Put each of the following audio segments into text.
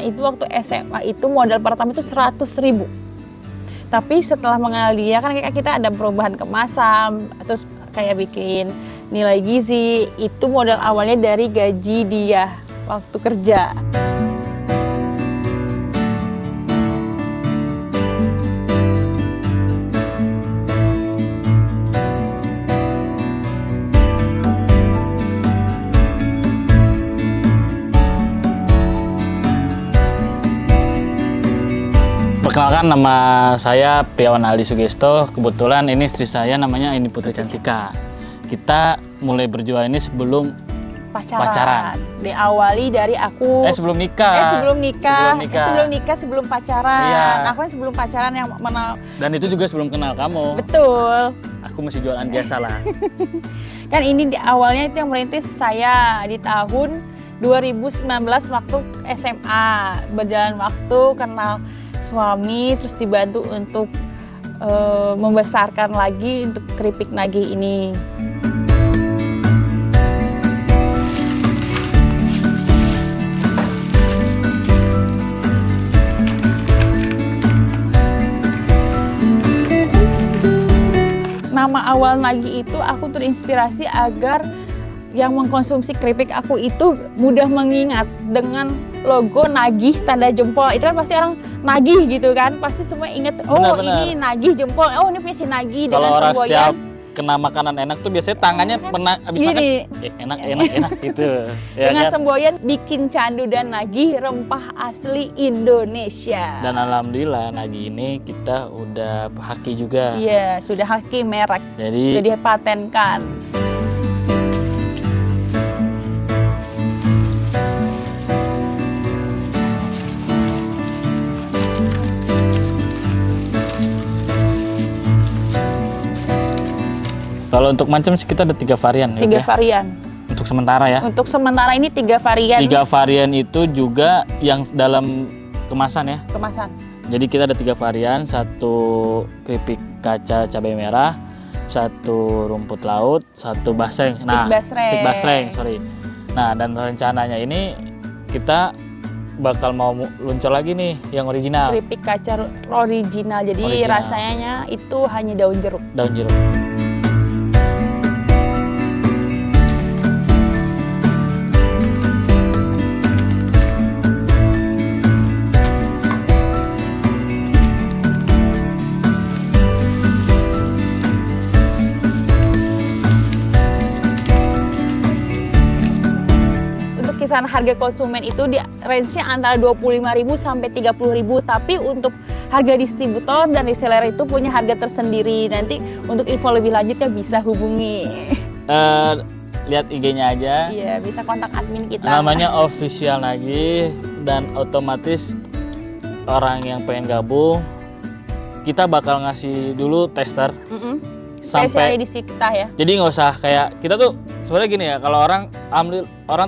Itu waktu SMA itu modal pertama itu 100.000. Tapi setelah mengenal dia kan kayak kita ada perubahan kemasan, terus kayak bikin nilai gizi, itu modal awalnya dari gaji dia waktu kerja. Perkenalkan, nama saya Priawan Aldi Sugesto. Kebetulan ini istri saya namanya Ini Putri Cantika. Kita mulai berjuang ini sebelum pacaran. Diawali dari aku sebelum nikah. Sebelum pacaran. Iya. Aku kan sebelum pacaran yang mengenal. Dan itu juga sebelum kenal kamu. Betul. Aku masih jualan biasa lah. Kan ini di awalnya itu yang merintis saya di tahun 2019 waktu SMA. Berjalan waktu kenal suami, terus dibantu untuk membesarkan lagi untuk keripik nagih ini. Nama awal nagih itu aku terinspirasi agar yang mengkonsumsi keripik aku itu mudah mengingat dengan logo nagih tanda jempol. Itu kan pasti orang nagih gitu kan, pasti semua inget, oh Benar. ini nagih jempol, oh ini punya si nagih. Kalau dengan orang semboyan setiap kena makanan enak tuh biasanya tangannya pernah habis makan enak gitu. Ya dengan kan? semboyan bikin candu dan nagih rempah asli Indonesia. Dan alhamdulillah nagih ini kita udah haki juga. Iya, sudah haki merek, Jadi sudah dipatenkan. kalau untuk macam sih kita ada 3 varian. 3 varian. Untuk sementara ya. Untuk sementara ini 3 varian 3 varian itu juga yang dalam kemasan ya. kemasan. Jadi kita ada 3 varian, 1 keripik kaca cabai merah, 1 rumput laut, 1 basreng. Stik basreng, sorry. Nah, dan rencananya ini kita bakal mau luncur lagi nih yang original. Keripik kaca original. Jadi Original. rasanya itu hanya daun jeruk. Daun jeruk. Kisaran harga konsumen itu di range-nya antara 25.000 sampai 30.000, tapi untuk harga distributor dan reseller itu punya harga tersendiri. Nanti untuk info lebih lanjutnya bisa hubungi. Lihat IG-nya aja. Iya, bisa kontak admin kita. Namanya Official Nagih, dan otomatis orang yang pengen gabung kita bakal ngasih dulu tester. Spesialnya di kita ya. Jadi nggak usah kayak kita tuh sebenarnya gini ya, kalau orang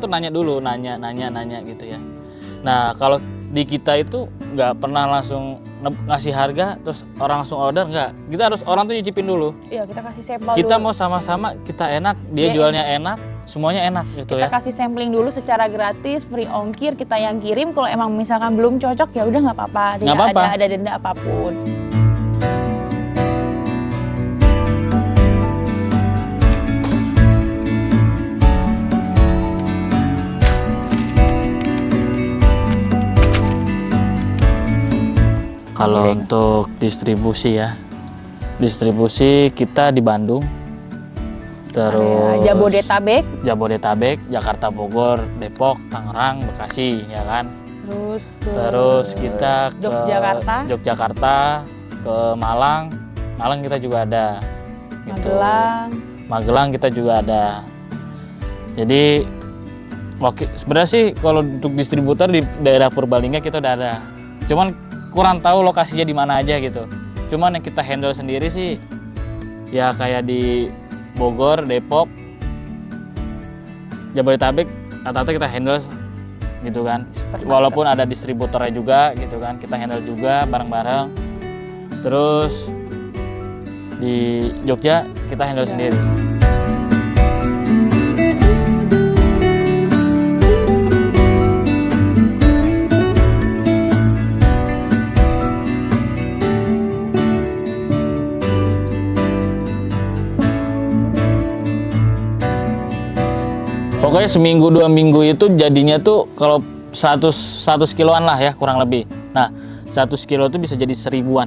tuh nanya dulu, nanya gitu ya. Nah kalau di kita itu nggak pernah langsung ngasih harga terus orang langsung order, nggak. Kita harus orang tuh nyicipin dulu. Iya, kita kasih sampel Kita dulu. mau sama-sama, kita enak, dia jualnya enak, semuanya enak gitu Kita ya. kasih sampling dulu secara gratis, free ongkir, kita yang kirim. Kalau emang misalkan belum cocok ya udah nggak apa-apa, tidak Nggak apa-apa. ada denda apapun. Kalau untuk distribusi ya, distribusi kita di Bandung, terus Jabodetabek, Jakarta, Bogor, Depok, Tangerang, Bekasi, ya kan. Terus kita ke Yogyakarta, ke Malang kita juga ada. Gitu. Magelang kita juga ada. Jadi sebenarnya sih kalau untuk distributor di daerah Purbalingga kita udah ada. Cuman kurang tahu lokasinya di mana aja gitu. Cuman yang kita handle sendiri sih ya kayak di Bogor, Depok, Jabodetabek, rata-rata kita handle gitu kan. Walaupun ada distributornya juga gitu kan, kita handle juga bareng-bareng. Terus di Jogja kita handle sendiri. Pokoknya seminggu 2 minggu itu jadinya tuh kalau 100 kiloan lah ya kurang lebih. Nah 100 kilo itu bisa jadi 1000-an.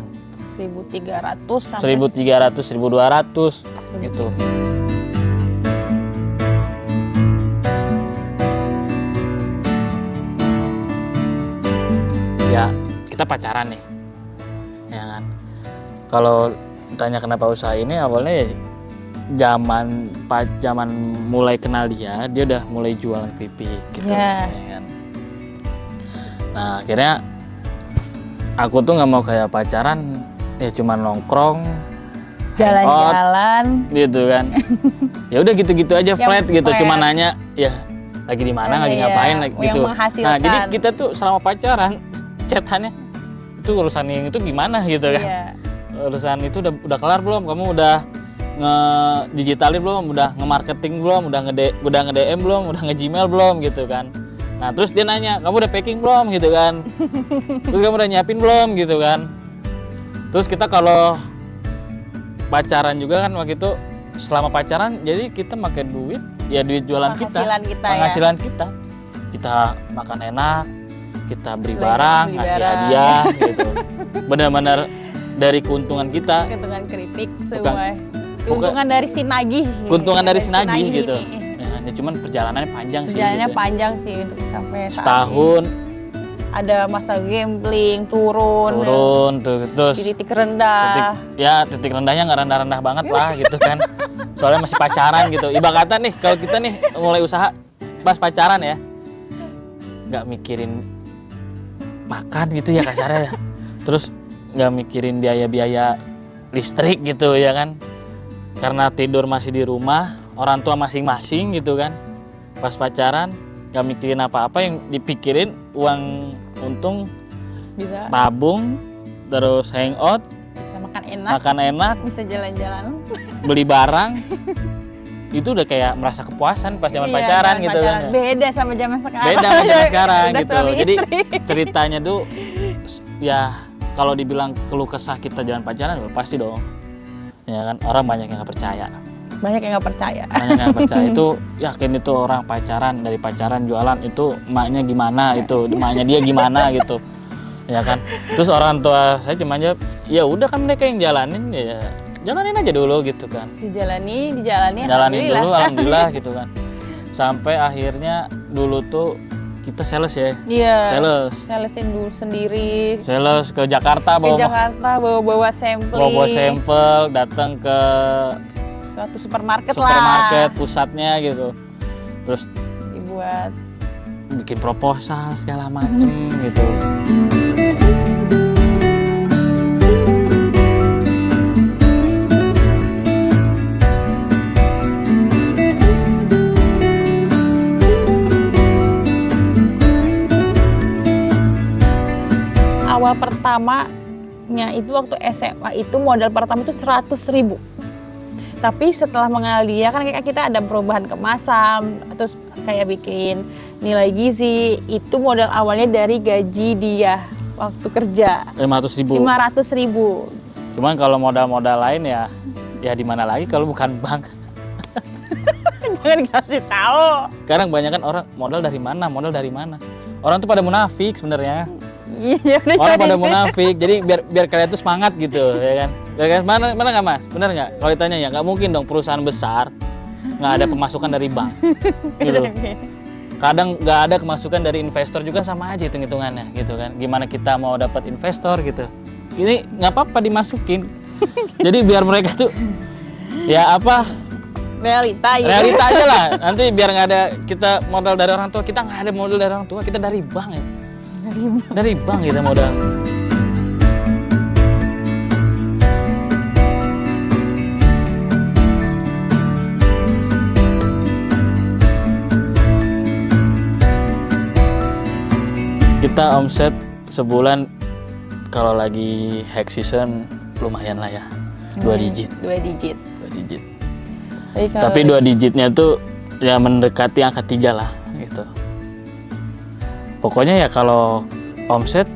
1.300 sampai 1.300, 1.200 gitu. Ya kita pacaran nih, ya kan. Kalau tanya kenapa usaha ini, awalnya ya zaman mulai kenal dia udah mulai jualan keripik gitu, Ya. ya kan. Nah akhirnya aku tuh nggak mau kayak pacaran ya cuma nongkrong jalan-jalan gitu kan. Ya udah gitu-gitu aja Yang flat gitu, flat. cuma nanya ya lagi di mana, lagi Iya, ngapain lagi yang gitu. menghasilkan. Nah jadi kita tuh selama pacaran chatannya itu urusan yang itu gimana gitu kan. Iya. Urusan itu udah kelar belum, kamu udah nge-digitalin belum, udah nge-marketing belum, udah nge-DM belum, udah nge-Gmail belum gitu kan. Nah terus dia nanya, kamu udah packing belum gitu kan. Terus kamu udah nyiapin belum gitu kan. Terus kita kalau pacaran juga kan waktu itu, selama pacaran jadi kita pakai duit, ya duit jualan Penghasilan kita, penghasilan kita makan enak, kita beli Beli barang, ngasih barang. hadiah gitu. Benar-benar dari keuntungan kita, Keuntungan keripik Bukan- semua. Keuntungan dari sinagih. keuntungan dari sinagih sinagih gitu. nih. Ya cuman perjalanannya panjang sih. Perjalanannya gitu. panjang sih untuk sampai saat Setahun ini. Ada masa gambling, turun tuh, terus di titik rendah. titik rendahnya nggak rendah-rendah banget lah gitu kan. Soalnya masih pacaran gitu. Ibarat kata nih kalau kita nih mulai usaha pas pacaran ya, nggak mikirin makan gitu ya kasarnya ya. Terus nggak mikirin biaya-biaya listrik gitu ya kan. Karena tidur masih di rumah, orang tua masing-masing gitu kan. Pas pacaran nggak mikirin apa-apa, yang dipikirin uang untung, Bisa tabung, terus hangout, bisa makan enak, makan enak, bisa jalan-jalan. beli barang. Itu udah kayak merasa kepuasan pas zaman Iya, pacaran zaman gitu pacaran. kan. Beda sama zaman sekarang. Beda sama zaman sekarang Udah gitu. suami Jadi istri. ceritanya tuh ya kalau dibilang keluh kesah kita zaman pacaran pasti dong. Ya kan, orang banyak yang nggak percaya. Banyak yang nggak percaya. Banyak yang nggak percaya itu, yakin itu orang pacaran, dari pacaran jualan itu emaknya gimana, itu emaknya dia gimana gitu. Ya kan. Terus orang tua saya cuma jawab, ya udah kan mereka yang jalanin, ya jalanin aja dulu gitu kan. Dijalani, Jalanin dulu alhamdulillah gitu kan. Sampai akhirnya dulu tuh kita sales ya. Iya. Sales Salesin dulu sendiri. Sales ke Jakarta Ke Jakarta bawa sampling. bawa sampel, datang ke Suatu supermarket, supermarket lah. pusatnya gitu. Terus Dibuat. bikin proposal segala macem gitu. Awal pertamanya itu waktu SMA itu modal pertama itu 100.000. Tapi setelah mengenal dia kan kayak kita ada perubahan kemasan, terus kayak bikin nilai gizi, itu modal awalnya dari gaji dia waktu kerja 500.000. 500.000. Cuman kalau modal-modal lain ya di mana lagi kalau bukan bank. Jangan dikasih tahu. Sekarang kebanyakan orang modal dari mana? Orang tuh pada munafik sebenarnya. Iya, udah Orang jadi. pada munafik. Jadi biar kalian tuh semangat gitu, ya kan? Biar kalian mana nggak Mas? Bener nggak? Kalau ditanya ya nggak mungkin dong perusahaan besar nggak ada pemasukan dari bank. Gitu. Kadang nggak ada kemasukan dari investor juga, sama aja hitung-hitungannya gitu kan. Gimana kita mau dapat investor gitu? Ini nggak apa-apa dimasukin. Jadi biar mereka tuh ya apa, Realita gitu. realita aja lah. Nanti biar nggak ada kita modal dari orang tua, kita nggak ada modal dari orang tua, kita dari bank ya. Dari bank kita modal. Kita omset sebulan kalau lagi hack season lumayan lah ya, 2 digit. 2 digit. 2 digit. Tapi Tapi 2 digitnya tuh ya mendekati angka 3 lah gitu. Pokoknya ya kalau omset,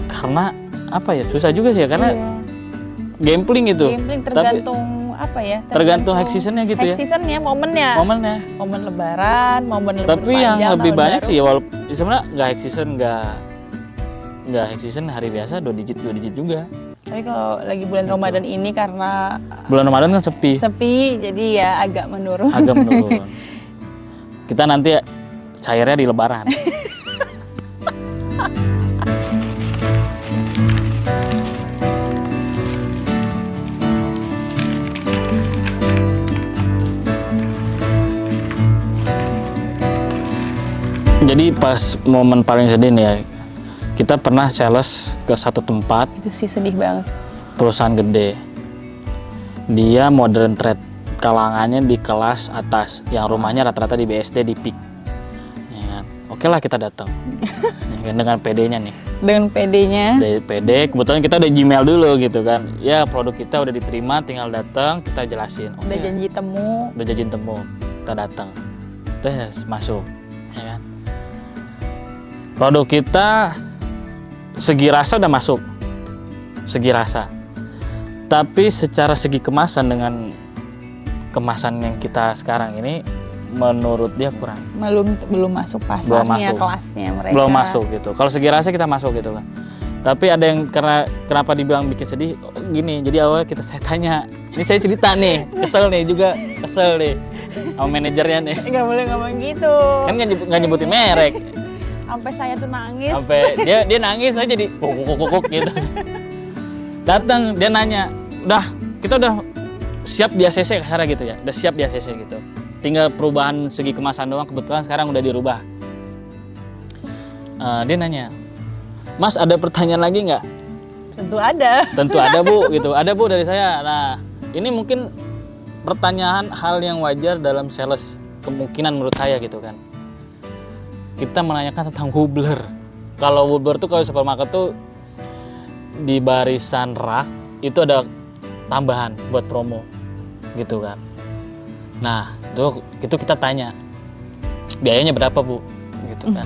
karena apa ya, susah juga sih ya, karena iya. gambling itu. Gambling Tapi tergantung apa ya? Tergantung high seasonnya gitu ya. High seasonnya, momennya. Momen Lebaran, momen libur Tapi yang panjang, lebih tahun banyak baru. sih walaupun sebenarnya nggak high season, nggak high season hari biasa 2 digit juga. Tapi kalau lagi bulan Ramadan ini karena Bulan Ramadan kan sepi. sepi, jadi ya agak menurun. Agak menurun. Kita nanti cairnya di Lebaran. Jadi pas momen paling sedih nih ya, kita pernah sales ke satu tempat, Itu sih sedih banget. perusahaan gede. Dia modern trade, kalangannya di kelas atas, yang rumahnya rata-rata di BSD, di PIK. Ya kan? Oke lah kita datang. Ya kan, dengan PD-nya nih. Dengan PD-nya. Dari PD, kebetulan kita udah Gmail dulu gitu kan. Ya produk kita udah diterima, tinggal datang, kita jelasin. Oke, Udah janji temu. udah janji temu, kita datang. Tes masuk, ya kan. Produk kita segi rasa udah masuk, segi rasa. Tapi secara segi kemasan dengan kemasan yang kita sekarang ini, menurut dia kurang. Belum masuk pasarnya, masuk. kelasnya mereka. Belum masuk gitu. Kalau segi rasa kita masuk gitu kan. Tapi ada yang kenapa dibilang bikin sedih, oh, gini. Jadi awalnya saya tanya, ini saya cerita nih, kesel nih sama manajernya nih. Nggak boleh ngomong gitu. Kan nggak nyebutin merek. Sampai saya tuh nangis. Sampai dia nangis aja jadi kukuk gitu. Datang dia nanya, kita udah siap di ACC kasarnya gitu ya, udah siap di ACC gitu. Tinggal perubahan segi kemasan doang, kebetulan sekarang udah dirubah. Dia nanya, Mas ada pertanyaan lagi nggak? Tentu ada. Tentu ada Bu, gitu. Ada Bu dari saya. Nah ini mungkin pertanyaan hal yang wajar dalam sales, kemungkinan menurut saya gitu kan. Kita menanyakan tentang wobbler. Kalau wobbler tuh kalau di supermarket tuh di barisan rak itu ada tambahan buat promo gitu kan. Nah itu kita tanya biayanya berapa Bu gitu kan.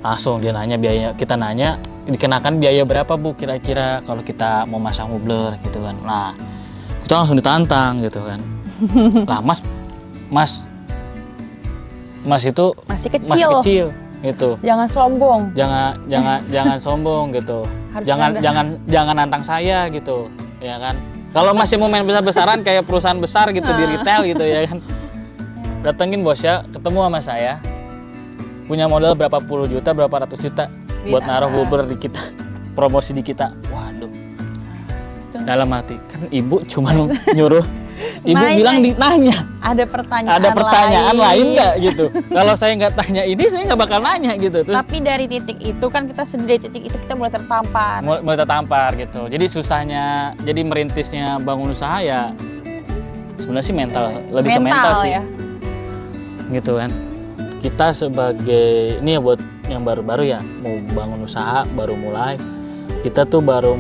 Langsung dia nanya biaya, kita nanya dikenakan biaya berapa Bu kira-kira kalau kita mau masang wobbler gitu kan. Nah kita langsung ditantang gitu kan. Lah Mas itu Masih masih kecil. kecil gitu. Jangan sombong. Jangan sombong gitu. Harus Jangan nantang saya gitu, ya kan. Kalau masih mau main besar-besaran kayak perusahaan besar gitu di retail gitu ya kan. Datengin bos ya, ketemu sama saya. Punya modal berapa puluh juta, berapa ratus juta buat naruh wobbler di kita, promosi di kita. Waduh. Dalam hati, kan ibu cuma nyuruh. Ibu bilang nanya. Ada pertanyaan lain nggak gitu. Kalau saya nggak tanya ini, saya nggak bakal nanya gitu. Terus, tapi dari titik itu kan kita sendiri titik itu kita mulai tertampar. Mulai tertampar gitu. Jadi susahnya, jadi merintisnya bangun usaha ya sebenarnya sih lebih ke mental sih. Ya. Gitu kan. Kita sebagai ini ya buat yang baru-baru ya mau bangun usaha baru mulai. Kita tuh baru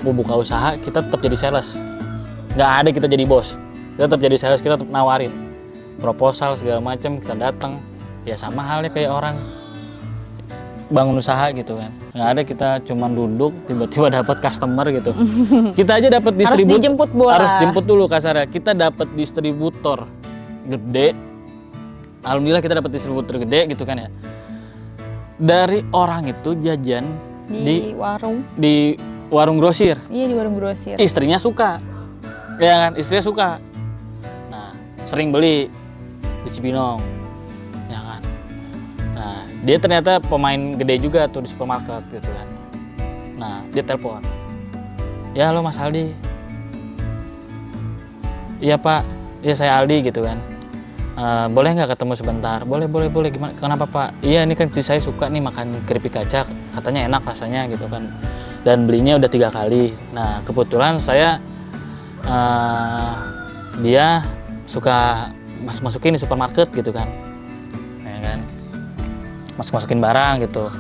mau buka usaha, kita tetap jadi sales. Nggak ada kita jadi bos. Kita tetap jadi sales, kita tetap nawarin proposal segala macam, kita datang ya sama halnya kayak orang bangun usaha gitu kan. Nggak ada kita cuma duduk tiba-tiba dapat customer gitu. Kita aja dapat distributor, harus dijemput bola. Harus jemput dulu kasarnya. Kita dapat distributor gede. Alhamdulillah kita dapat distributor gede gitu kan ya. Dari orang itu jajan di warung grosir. Iya di warung grosir. Istrinya suka. Ya kan, istrinya suka. Nah, sering beli di Cibinong. Ya kan. Nah, dia ternyata pemain gede juga tuh di supermarket gitu kan. Nah, dia telepon. Ya, halo Mas Aldi. Iya Pak, ya saya Aldi gitu kan. Boleh nggak ketemu sebentar? Boleh. Gimana? Kenapa Pak? Iya, ini kan saya suka nih makan keripik kaca. Katanya enak rasanya gitu kan. Dan belinya udah 3 kali. Nah, kebetulan saya dia suka masukin di supermarket gitu kan, ya kan, masukin barang gitu.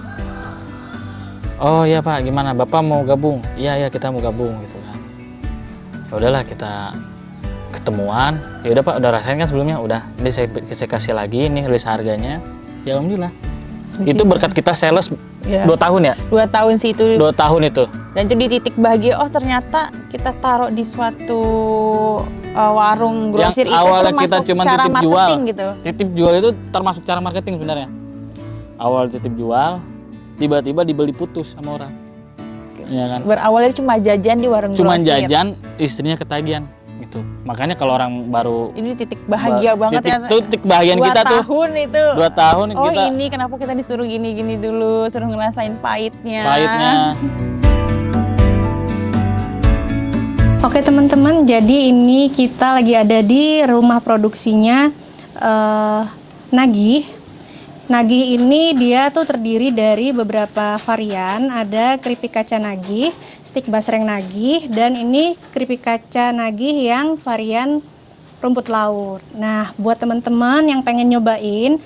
Oh iya Pak, gimana Bapak mau gabung? Iya kita mau gabung gitu kan. Ya udahlah kita ketemuan. Ya udah Pak, udah rasain kan sebelumnya, udah. Ini saya kasih lagi nih list harganya. Ya alhamdulillah. Itu berkat kita sales Ya. 2 tahun ya? 2 tahun sih itu. 2 tahun itu. Dan itu di titik bahagia, oh ternyata kita taruh di suatu warung grosir Yang itu awalnya termasuk kita cuma cara titip jual. marketing gitu. Titip jual itu termasuk cara marketing sebenarnya. Awal titip jual, tiba-tiba dibeli putus sama orang. Ya kan? Berawalnya cuma jajan di warung Cuma grosir. jajan, istrinya ketagihan gitu. Makanya kalau orang baru Ini titik bahagia banget ya. titik bahagian 2 kita tuh. tahun itu. 2 tahun Oh kita ini kenapa kita disuruh gini-gini dulu, suruh ngerasain pahitnya. Oke teman-teman, jadi ini kita lagi ada di rumah produksinya Nagih. Nagih ini dia tuh terdiri dari beberapa varian. Ada keripik kaca Nagih, stik basreng Nagih, dan ini keripik kaca Nagih yang varian rumput laut. Nah, buat teman-teman yang pengen nyobain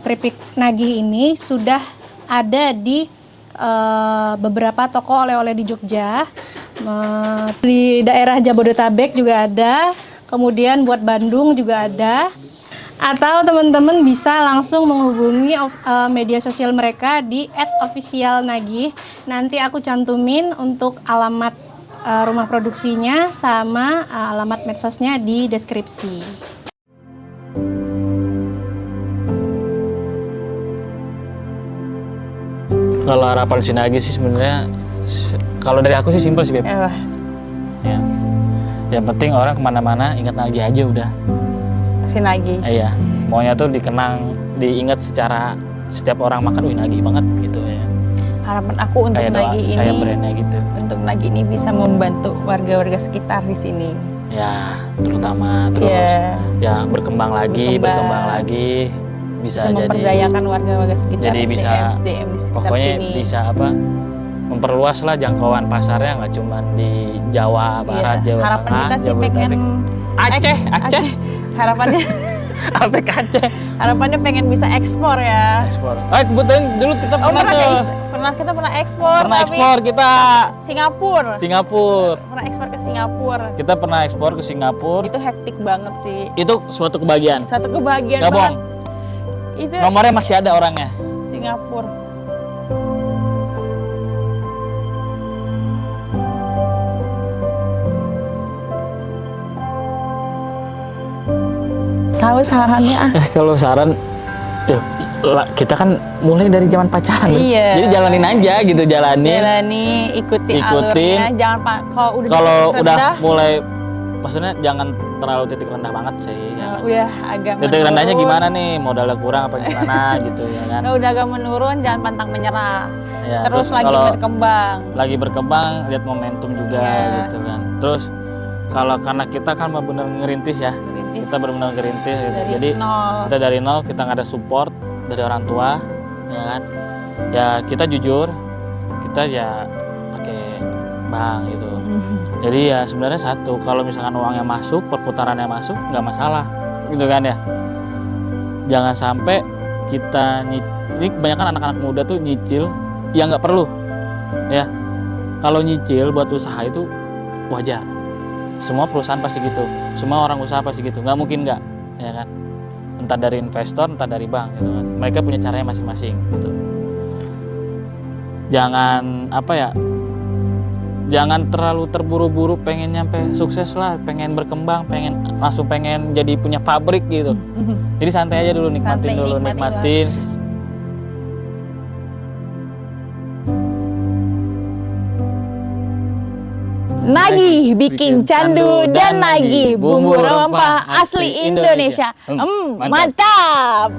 keripik Nagih ini sudah ada di beberapa toko oleh-oleh di Jogja. Di daerah Jabodetabek juga ada, kemudian buat Bandung juga ada. Atau teman-teman bisa langsung menghubungi media sosial mereka di @officialnagih. Nanti aku cantumin untuk alamat rumah produksinya sama alamat medsosnya di deskripsi. Kalau harapan si Nagih sih sebenarnya, kalau dari aku sih simpel sih Beb. Ya. Yang penting orang kemana-mana ingat Nagih aja udah. Si Nagih. Iya, maunya tuh dikenang, diingat secara setiap orang makan, wih Nagih banget gitu ya. Harapan aku untuk Kayak Nagih ini, kayak brandnya gitu. untuk Nagih ini bisa membantu warga-warga sekitar di sini. Ya, terutama terus ya berkembang lagi, bisa jadi memperdayakan warga-warga sekitar, jadi bisa SDM di sekitar pokoknya sini. bisa memperluas lah jangkauan pasarnya, nggak cuma di Jawa Barat, Jawa Harapan Tengah, kita sih Jabodetabek. pengen Aceh. Harapannya Sampai ke Aceh. harapannya pengen bisa ekspor ya. Ekspor. Kebetulan dulu kita pernah Kita pernah ekspor. pernah tapi ekspor kita Singapura. Singapura. Pernah ekspor ke Singapura. Kita pernah ekspor ke Singapura. Itu hektik banget sih. Itu suatu kebahagiaan. Satu kebahagiaan Nggak banget. bohong. Itu Nomornya masih ada orangnya. Singapura. Tahu sarannya ah. Kalau saran, ya, kita kan mulai dari zaman pacaran. Iya. Jadi jalanin aja gitu, Jalani, ikutin alurnya. Jangan Kalau titik udah rendah, mulai, maksudnya jangan terlalu titik rendah banget sih. Ya. udah agak Titik menurun. rendahnya gimana nih? Modalnya kurang apa gimana gitu ya kan? Udah agak menurun, jangan pantang menyerah. Ya, terus lagi kalau berkembang. lagi berkembang, lihat momentum juga gitu kan. Terus kalau karena kita kan benar ngerintis ya, Ngerintis. kita benar-benar ngerintis gitu. Dari Jadi nol. kita dari nol, kita nggak ada support dari orang tua, ya kan? Ya kita jujur, kita ya pakai bank gitu. Jadi ya sebenarnya satu, kalau misalkan uangnya masuk, perputarannya masuk, nggak masalah, gitu kan ya. Jangan sampai kita ini kebanyakan anak-anak muda tuh nyicil, ya nggak perlu, ya. Kalau nyicil buat usaha itu wajar. Semua perusahaan pasti gitu, semua orang usaha pasti gitu, nggak mungkin nggak, ya kan? Entah dari investor, entah dari bank, gitu kan. Mereka punya caranya masing-masing, gitu. Jangan jangan terlalu terburu-buru pengen nyampe sukses lah, pengen berkembang, langsung pengen jadi punya pabrik gitu. Jadi santai aja dulu, nikmatin dulu, nikmatin. Nagih bikin candu dan nagih bumbu rempah asli Indonesia. Mantap.